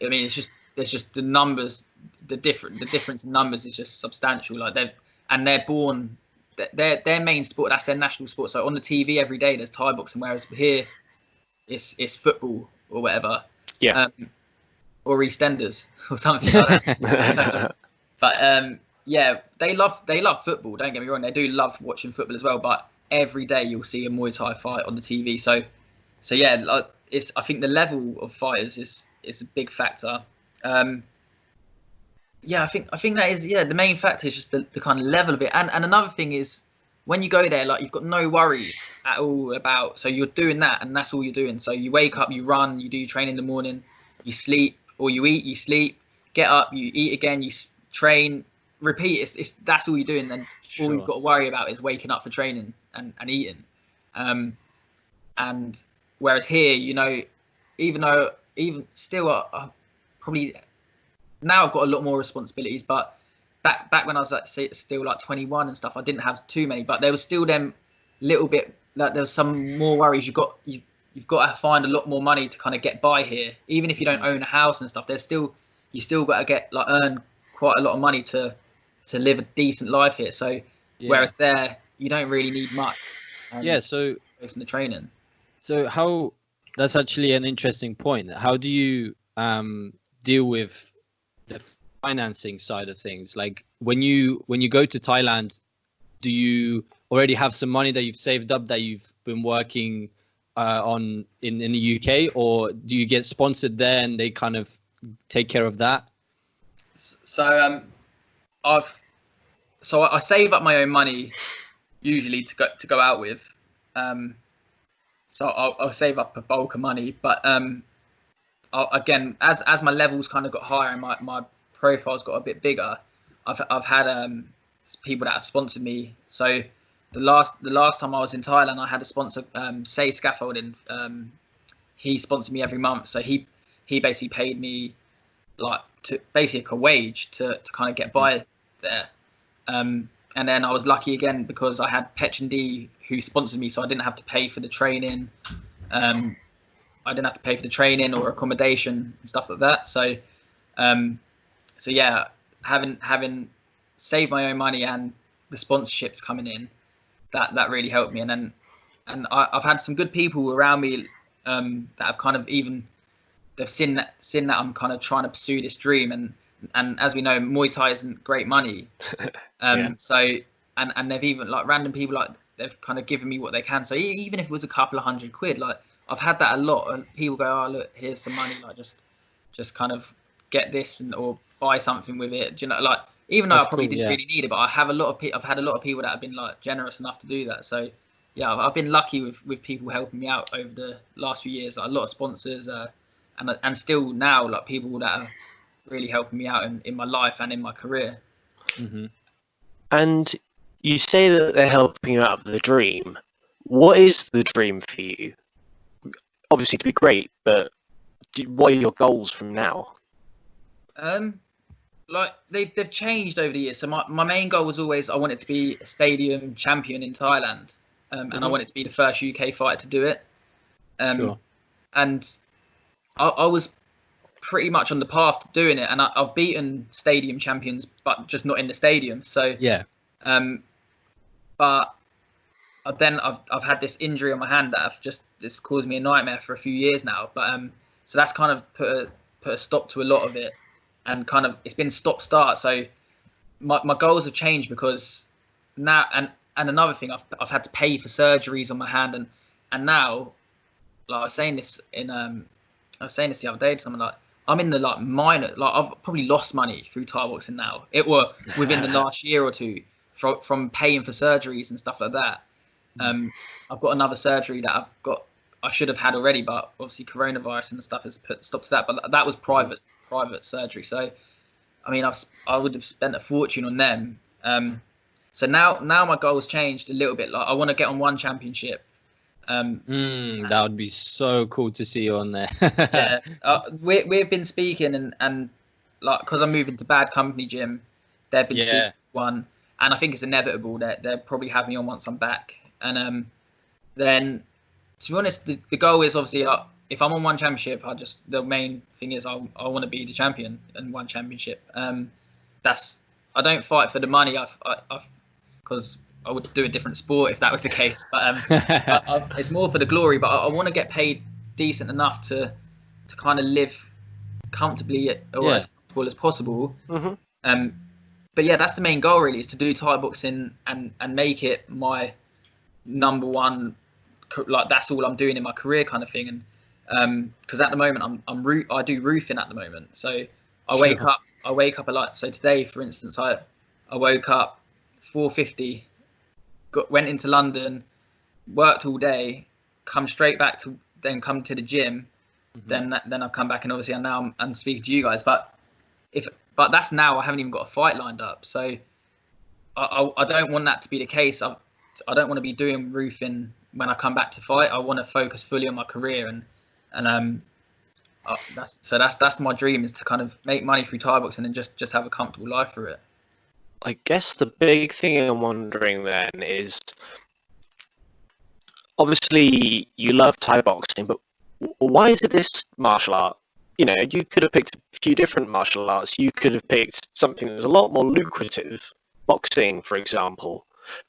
I mean, there's just the numbers, the difference in numbers is just substantial. Like they're born their main sport. That's their national sport. So on the TV every day there's Thai boxing, whereas here it's football or whatever. Yeah. Or EastEnders or something like that. But yeah, they love football. Don't get me wrong, they do love watching football as well. But every day you'll see a Muay Thai fight on the TV. So yeah, I think the level of fighters is a big factor. Yeah, I think that is the main factor is just the kind of level of it. And another thing is when you go there, like you've got no worries at all about. So you're doing that, and that's all you're doing. So you wake up, you run, you do your training in the morning, you sleep, or you eat, you sleep, get up, you eat again, you train, repeat. It's that's all you're doing. Then all you've got to worry about is waking up for training and eating. And whereas here, even still, I probably now I've got a lot more responsibilities. But back when I was still like 21 and stuff, I didn't have too many. But there was still them little bit like there was some more worries. You've got to find a lot more money to kind of get by here. Even if you don't own a house and stuff, you still got to earn quite a lot of money to live a decent life here. So whereas there, you don't really need much. So based on the training. So that's actually an interesting point. How do you deal with the financing side of things? Like when you go to Thailand, do you already have some money that you've saved up that you've been working on in the UK, or do you get sponsored there and they kind of take care of that? So I save up my own money usually to go out with. So I'll save up a bulk of money, but again, as my levels kind of got higher and my profile's got a bit bigger, I've had people that have sponsored me. So the last time I was in Thailand, I had a sponsor, Say Scaffolding. He sponsored me every month, so he basically paid me like a wage to kind of get by there. And then I was lucky again because I had Petch and D who sponsored me, so I didn't have to pay for the training. I didn't have to pay for the training or accommodation and stuff like that. So yeah, having saved my own money and the sponsorships coming in, that really helped me. And I've had some good people around me that have kind of they've seen that I'm kind of trying to pursue this dream. And as we know, Muay Thai isn't great money. So and they've even like random people like they've kind of given me what they can. So even if it was a couple of £100, like I've had that a lot. And people go, oh look, here's some money, like just kind of get this or buy something with it. Do you know, like even though I probably didn't really need it, but I've had a lot of people that have been like generous enough to do that. So yeah, I've been lucky with people helping me out over the last few years. Like, a lot of sponsors, and still now like people that are really helping me out in my life and in my career. Mm-hmm. And you say that they're helping you out of the dream. What is the dream for you? Obviously to be great, but what are your goals from now? Like they've changed over the years. So my main goal was always I wanted to be a stadium champion in Thailand, and I wanted to be the first UK fighter to do it. Sure. And I was pretty much on the path to doing it, and I've beaten stadium champions, but just not in the stadium. So yeah. But then I've had this injury on my hand that have just caused me a nightmare for a few years now. But so that's kind of put a stop to a lot of it, and kind of it's been stop-start. So my goals have changed because now and another thing I've had to pay for surgeries on my hand, and now like I was saying this the other day to someone, like I'm in the like minor, like I've probably lost money through Thai boxing now. It were within the last year or two from paying for surgeries and stuff like that. I've got another surgery that I should have had already, but obviously coronavirus and stuff has put stops to that. But that was private surgery. So I mean, I would have spent a fortune on them. So now my goals changed a little bit. Like I want to get on one championship. That would be so cool to see you on there. Yeah, we've been speaking and like because I'm moving to Bad Company Gym, they've been speaking to one, and I think it's inevitable that they'll probably have me on once I'm back. And then to be honest, the goal is obviously if I'm on one championship, the main thing is I want to be the champion in one championship. I don't fight for the money. Because I would do a different sport if that was the case. But it's more for the glory. But I want to get paid decent enough to kind of live comfortably or as comfortable as possible. But yeah, that's the main goal really, is to do Thai boxing and make it my number one. Like that's all I'm doing in my career, kind of thing. And because at the moment I do roofing at the moment, so I wake up a lot. So today, for instance, I woke up 4:50, went into London, worked all day, come straight back to come to the gym, then I've come back, and obviously I'm speaking to you guys. But that's now, I haven't even got a fight lined up, so I don't want that to be the case. I don't want to be doing roofing when I come back to fight. I want to focus fully on my career, and that's my dream, is to kind of make money through Thai boxing and just have a comfortable life through it. I guess the big thing I'm wondering then is, obviously you love Thai boxing, but why is it this martial art? You know, you could have picked a few different martial arts. You could have picked something that was a lot more lucrative, boxing, for example.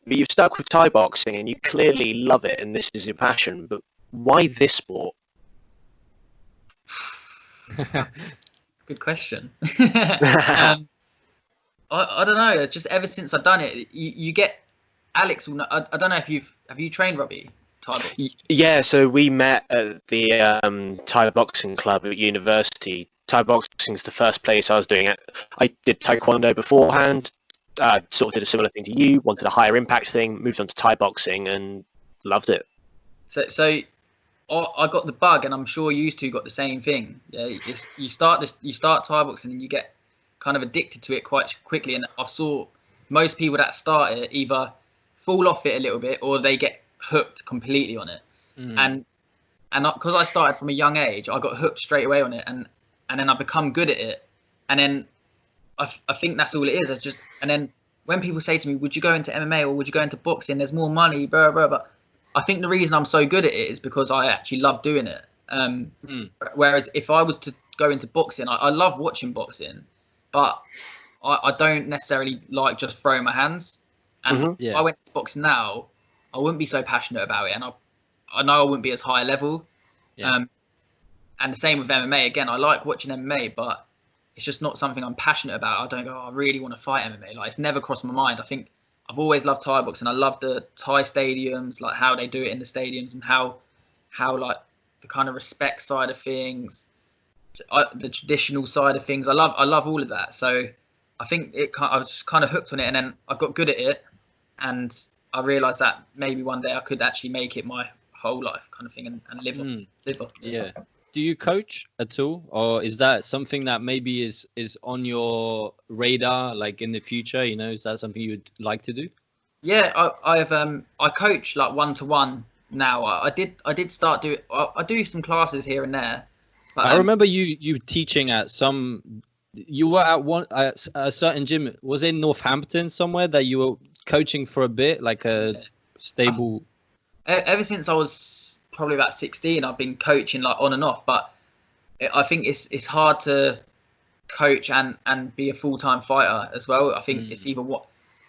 But you've stuck with Thai boxing, and you clearly love it, and this is your passion. But why this sport? Good question. I don't know. Just ever since I've done it, you get Alex. I don't know if have you trained Robbie? Yeah, so we met at the Thai boxing club at university. Thai boxing is the first place I was doing it. I did Taekwondo beforehand. Sort of did a similar thing to you. Wanted a higher impact thing. Moved on to Thai boxing and loved it. So I got the bug, and I'm sure you two got the same thing. Yeah, you start Thai boxing and you get kind of addicted to it quite quickly. And I saw most people that start it either fall off it a little bit, or they get hooked completely on it. And because I started from a young age, I got hooked straight away on it, and then I become good at it, and then I think that's all it is. And then when people say to me, would you go into MMA or would you go into boxing, there's more money, blah blah, but I think the reason I'm so good at it is because I actually love doing it. Whereas if I was to go into boxing, I love watching boxing, but I don't necessarily like just throwing my hands. And if I went to boxing now, I wouldn't be so passionate about it, and I know I wouldn't be as high a level. And the same with MMA. Again, I like watching MMA, but it's just not something I'm passionate about. I don't go, I really want to fight MMA. Like, it's never crossed my mind. I think I've always loved Thai boxing. I love the Thai stadiums, like how they do it in the stadiums, and how like the kind of respect side of things, the traditional side of things. I love all of that. So I think I was just kind of hooked on it, and then I got good at it, and I realised that maybe one day I could actually make it my whole life, kind of thing, and live off. Yeah. Do you coach at all, or is that something that maybe is on your radar, like in the future? You know, is that something you would like to do? Yeah, I coach like 1-to-1 now. I did start doing. I do some classes here and there. But, I remember you teaching at some. You were at a certain gym. Was it in Northampton somewhere that you were coaching for a bit, like a stable? Ever since I was probably about 16, I've been coaching like on and off. But I think it's hard to coach and be a full-time fighter as well. I think it's either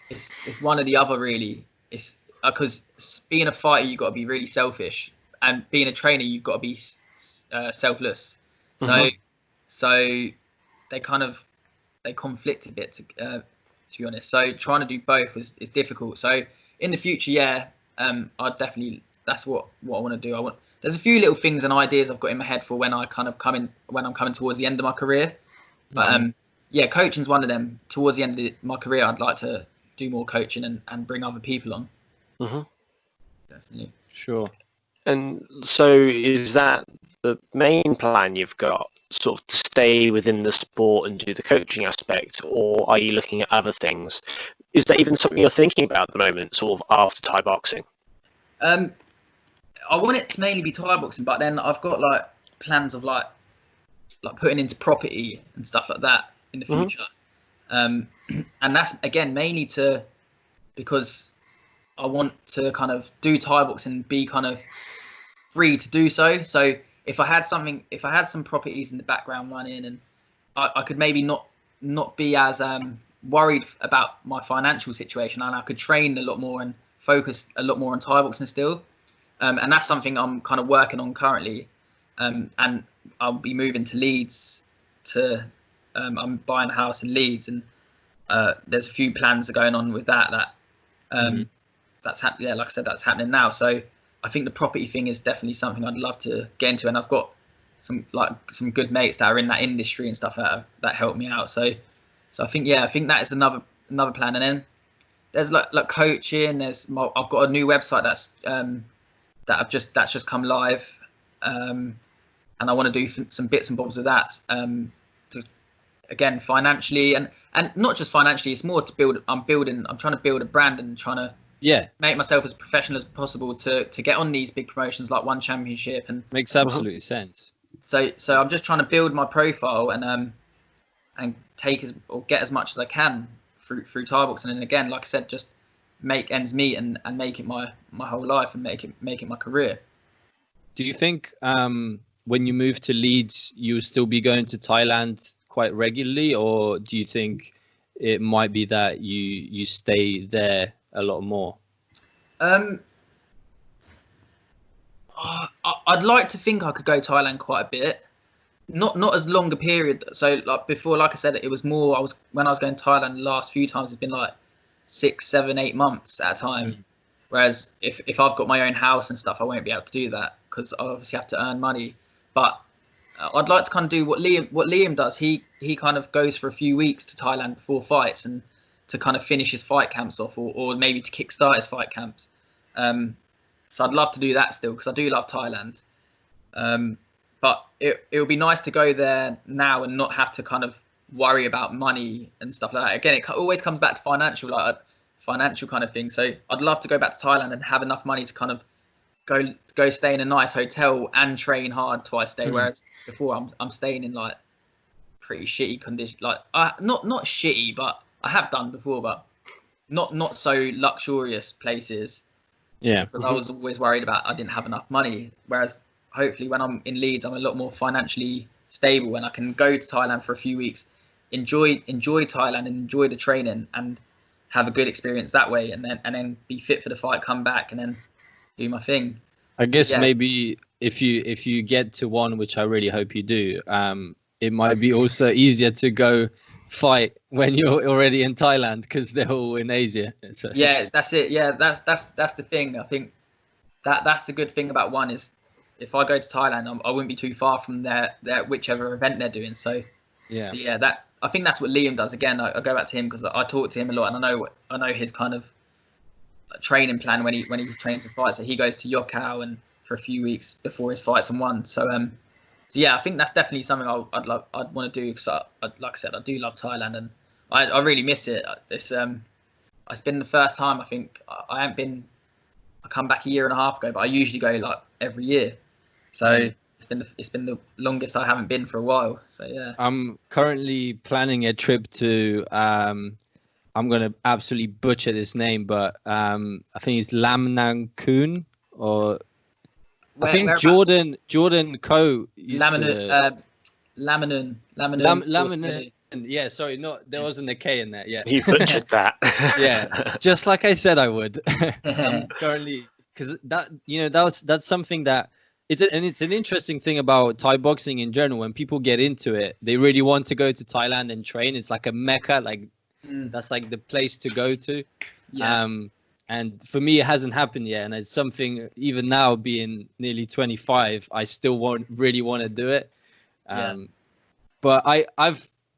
it's one or the other really. It's because being a fighter, you've got to be really selfish, and being a trainer, you've got to be selfless. So they conflict a bit, to be honest. So trying to do both is difficult. So in the future, that's what I want to do. There's a few little things and ideas I've got in my head for when I'm coming towards the end of my career. But coaching's one of them. Towards the end of my career, I'd like to do more coaching and bring other people on. Definitely. Sure. And so is that the main plan you've got, sort of to stay within the sport and do the coaching aspect, or are you looking at other things? Is that even something you're thinking about at the moment, sort of after Thai boxing? I want it to mainly be Thai boxing, but then I've got like plans of like putting into property and stuff like that in the future. And that's again mainly because I want to kind of do Thai boxing and be kind of free to do so. So if I had some properties in the background running, and I could maybe not be as worried about my financial situation, and I could train a lot more and focus a lot more on Thai boxing still. And that's something I'm kind of working on currently. And I'll be moving to Leeds I'm buying a house in Leeds, and there's a few plans going on with that. That's happening. Yeah, like I said, that's happening now. So I think the property thing is definitely something I'd love to get into, and I've got some good mates that are in that industry and stuff that help me out. So I think that is another plan. And then there's like coaching. I've got a new website that's just come live, and I want to do some bits and bobs with that. Again, financially and not just financially, it's more to build. I'm trying to build a brand and trying to make myself as professional as possible to get on these big promotions like One Championship. And makes absolute sense. So I'm just trying to build my profile and get as much as I can through Thai boxing. And again, like I said, just make ends meet and make it my whole life and make it my career. Do you think when you move to Leeds, you'll still be going to Thailand quite regularly, or do you think it might be that you stay there a lot more? I'd like to think I could go to Thailand quite a bit, not as long a period. So like before, like I said, it was more. When I was going to Thailand the last few times, it's been like 6, 7, 8 months at a time. Whereas if I've got my own house and stuff, I won't be able to do that because I obviously have to earn money. But I'd like to kind of do what Liam does. He kind of goes for a few weeks to Thailand before fights and to kind of finish his fight camps off, or maybe to kickstart his fight camps. So I'd love to do that still because I do love Thailand. But it would be nice to go there now and not have to kind of worry about money and stuff like that. Again, it always comes back to financial kind of thing. So I'd love to go back to Thailand and have enough money to kind of go stay in a nice hotel and train hard twice a day. Whereas before I'm staying in like pretty shitty condition, like not shitty, but I have done before, but not so luxurious places. Yeah. Because I was always worried about I didn't have enough money. Whereas hopefully when I'm in Leeds, I'm a lot more financially stable and I can go to Thailand for a few weeks, enjoy Thailand and enjoy the training and have a good experience that way, and then be fit for the fight, come back and then do my thing. I guess maybe if you get to one, which I really hope you do, it might be also easier to go fight when you're already in Thailand because they're all in Asia. So. Yeah, that's it. Yeah, that's the thing. I think that's the good thing about one is if I go to Thailand, I wouldn't be too far from their whichever event they're doing. So that I think that's what Liam does. Again, I go back to him because I talk to him a lot, and I know his kind of training plan when he trains for fights. So he goes to Yokkao and for a few weeks before his fights and one. So yeah, I think that's definitely something I'd want to do because like I said, I do love Thailand and I really miss it. It's been the first time I think I come back a year and a half ago, but I usually go like every year. So it's been the longest I haven't been for a while. So yeah. I'm currently planning a trip to I'm gonna absolutely butcher this name, but I think it's Lam Nang Khoon or I think Jordan Coe used Laminun. Yeah, sorry, there wasn't a K in there. Yeah, you butchered that. Yeah, just like I said I would. Currently, because that's something that it's an interesting thing about Thai boxing in general. When people get into it, they really want to go to Thailand and train. It's like a mecca, that's like the place to go to. Yeah. And for me, it hasn't happened yet, and it's something. Even now, being nearly 25, I still really want to do it. But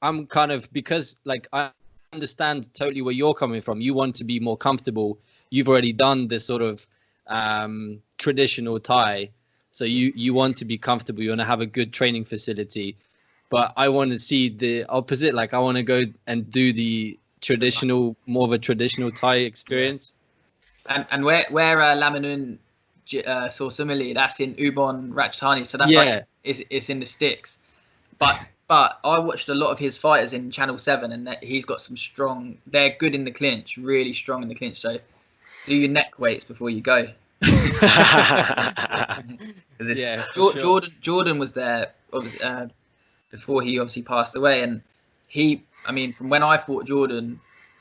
I'm kind of, because like I understand totally where you're coming from. You want to be more comfortable. You've already done this sort of traditional Thai, so you want to be comfortable. You want to have a good training facility. But I want to see the opposite. Like I want to go and do the more of a traditional Thai experience. And where Laminun Sorsamili, that's in Ubon Ratchathani, so that's like it's in the sticks. But I watched a lot of his fighters in Channel 7, and he's got some strong. They're good in the clinch, really strong in the clinch. So do your neck weights before you go. Jordan was there before he obviously passed away, and he I mean, from when I fought Jordan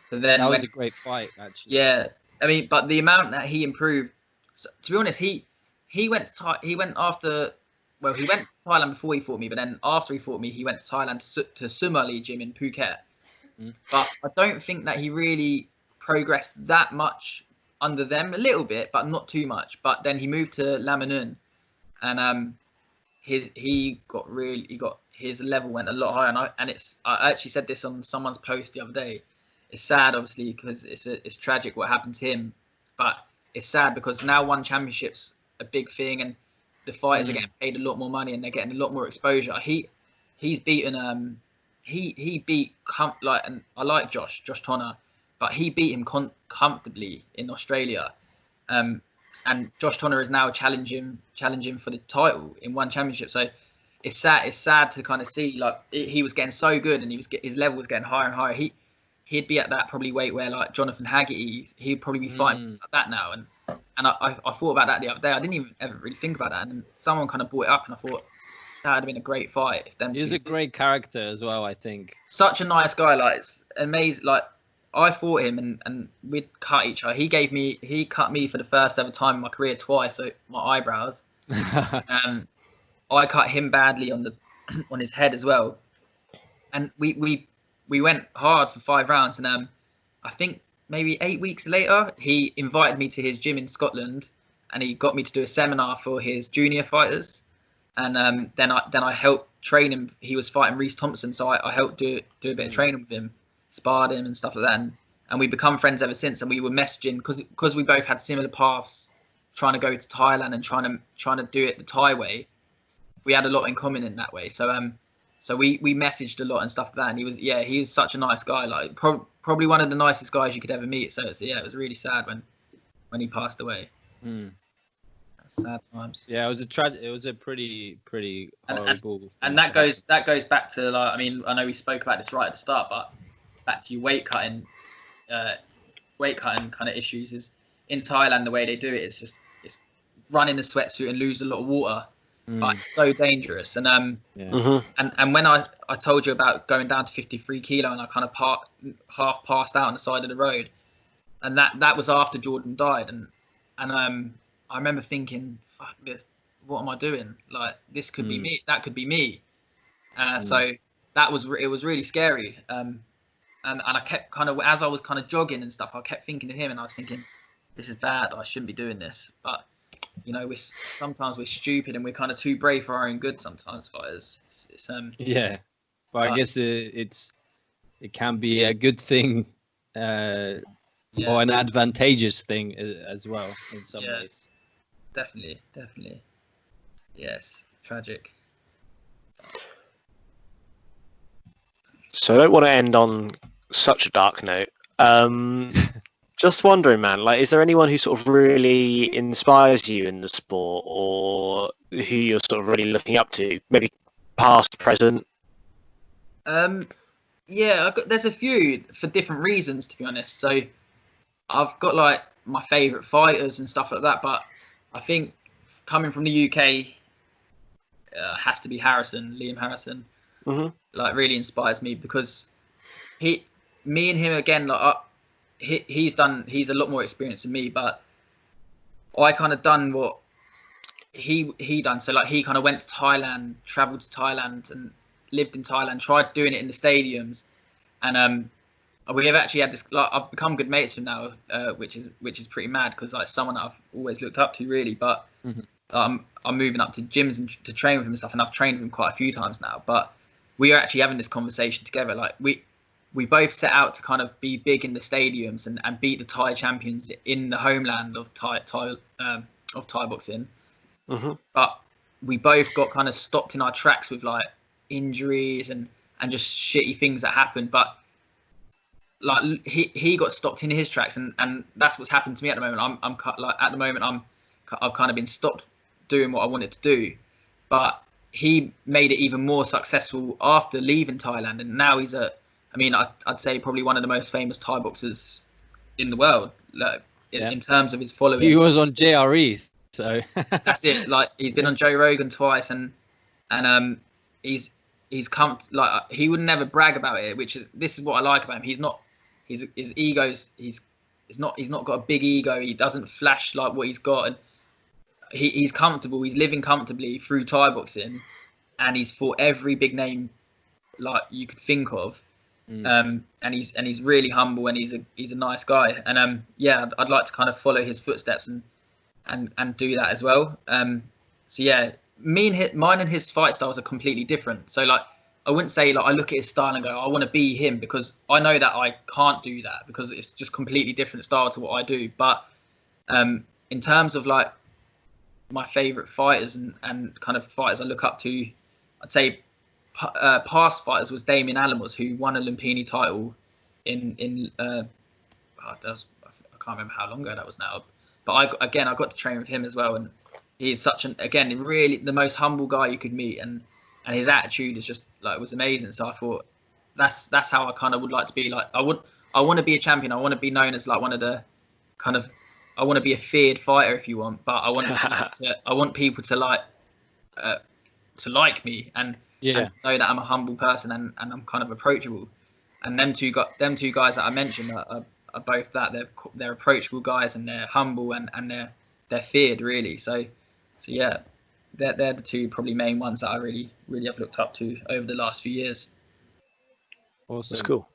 to then, that was a great fight, actually. Yeah, I mean, but the amount that he improved. So, to be honest, he went after. Well, he went to Thailand before he fought me, but then after he fought me, he went to Thailand to Sumali Gym in Phuket. But I don't think that he really progressed that much under them. A little bit, but not too much. But then he moved to Lamanun, and he got his level went a lot higher. And I actually said this on someone's post the other day. It's sad, obviously, because it's tragic what happened to him, but it's sad because now one championship's a big thing, and the fighters are getting paid a lot more money, and they're getting a lot more exposure. He's beaten he beat and I like Josh Tonner, but he beat him comfortably in Australia, and Josh Tonner is now challenging for the title in one championship. So it's sad to kind of see, like, he was getting so good, and his level was getting higher and higher. He'd be at that probably weight where, like, Jonathan Haggerty, he'd probably be fighting like that now. And I thought about that the other day. I didn't even ever really think about that. And someone kind of brought it up, and I thought that would have been a great fight if them. He was a great character as well, I think. Such a nice guy. Like, it's amazing. Like, I fought him, and we'd cut each other. He cut me for the first ever time in my career twice, so my eyebrows. And I cut him badly on his head as well. And we went hard for 5 rounds, and I think maybe 8 weeks later, he invited me to his gym in Scotland, and he got me to do a seminar for his junior fighters. And then I helped train him. He was fighting Reece Thompson, so I helped do a bit of training with him, sparred him and stuff like that. And we've become friends ever since. And we were messaging because we both had similar paths, trying to go to Thailand and trying to do it the Thai way. We had a lot in common in that way. So we messaged a lot and stuff like that. And he was such a nice guy, like probably one of the nicest guys you could ever meet. So it was really sad when he passed away. Sad times. Yeah, it was a pretty horrible. And that goes back to, like, I mean, I know we spoke about this right at the start, but back to your weight cutting kind of issues is in Thailand. The way they do it is just it's run in the sweatsuit and lose a lot of water. But it's so dangerous. And and when I told you about going down to 53 kilo, and I kind of half passed out on the side of the road, and that was after Jordan died, and I remember thinking, fuck this, what am I doing? Like, this could be me, that could be me. So it was really scary. And I kept kind of, as I was kind of jogging and stuff, I kept thinking of him, and I was thinking, this is bad, I shouldn't be doing this. But, you know, sometimes we're stupid, and we're kind of too brave for our own good sometimes, fighters. Yeah, but I guess it can be a good thing, or an advantageous thing as well in some ways. Definitely. Yes, tragic. So I don't want to end on such a dark note. Just wondering, man, like, is there anyone who sort of really inspires you in the sport, or who you're sort of really looking up to, maybe past, present? There's a few for different reasons, to be honest. So I've got, like, my favourite fighters and stuff like that, but I think coming from the UK has to be Liam Harrison. Like, really inspires me because me and him again, like, he's a lot more experienced than me, but I kind of done what he done. So, like, he kind of went to Thailand, travelled to Thailand and lived in Thailand, tried doing it in the stadiums, and we have actually had this, like, I've become good mates with him now, which is pretty mad because, like, someone that I've always looked up to, really. But I'm moving up to gyms and to train with him and stuff, and I've trained with him quite a few times now. But we are actually having this conversation together. Like, we both set out to kind of be big in the stadiums and beat the Thai champions in the homeland of Thai boxing. But we both got kind of stopped in our tracks with, like, injuries and just shitty things that happened. But, like, he got stopped in his tracks, and that's what's happened to me at the moment. I've kind of been stopped doing what I wanted to do, but he made it even more successful after leaving Thailand, and now he's I'd say probably one of the most famous Thai boxers in the world, like, in terms of his following. He was on JRE, so that's it. Like, he's been on Joe Rogan twice, and he's he would never brag about it, this is what I like about him. He's not, his ego's, he's not got a big ego. He doesn't flash like what he's got, and he's comfortable. He's living comfortably through Thai boxing, and he's fought every big name like you could think of. And he's really humble, and he's a nice guy. And yeah, I'd like to kind of follow his footsteps and do that as well. So yeah, mine and his fight styles are completely different. So like, I wouldn't say like I look at his style and go, I want to be him, because I know that I can't do that, because it's just completely different style to what I do. But in terms of like my favorite fighters and kind of fighters I look up to, I'd say past fighters was Damian Allen, who won a Lumpini title in I can't remember how long ago that was now. But I got to train with him as well, and he's really the most humble guy you could meet, and his attitude is just like, was amazing. So I thought that's how I kind of would like to be. Like I want to be a champion. I want to be known as like one of the kind of, I want to be a feared fighter if you want, but I want people to like me and know that I'm a humble person and I'm kind of approachable. And them two guys that I mentioned are both that. They're approachable guys, and they're humble, and they're feared, really. So yeah, they're the two probably main ones that I really have looked up to over the last few years. Awesome. That's cool.